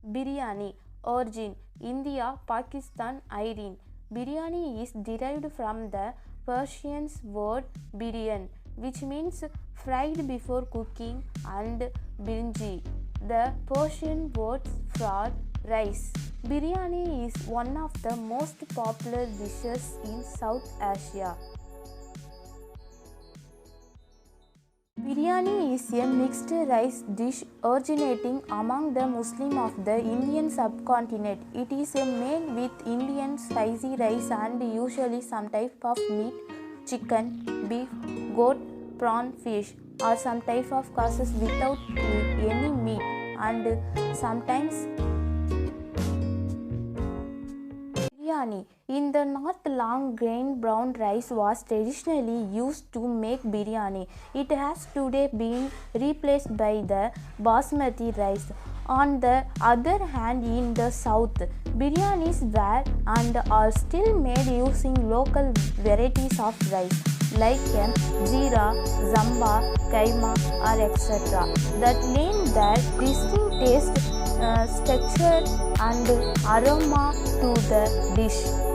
Biryani. Origin India, Pakistan, Irene. Biryani is derived from the Persian word biryan, which means fried before cooking, and birinji, the Persian word for rice. Biryani is one of the most popular dishes in South Asia. Biryani is a mixed rice dish originating among the Muslims of the Indian subcontinent. It is made with Indian spicy rice and usually some type of meat, chicken, beef, goat, prawn, fish, or some type of courses without any meat, and sometimes biryani. In the north, long grain brown rice was traditionally used to make biryani. It has today been replaced by the basmati rice. On the other hand, in the south, biryanis were and are still made using local varieties of rice like jeera, zamba, kaima, or etc. that lend their distinct taste, texture, and aroma to the dish.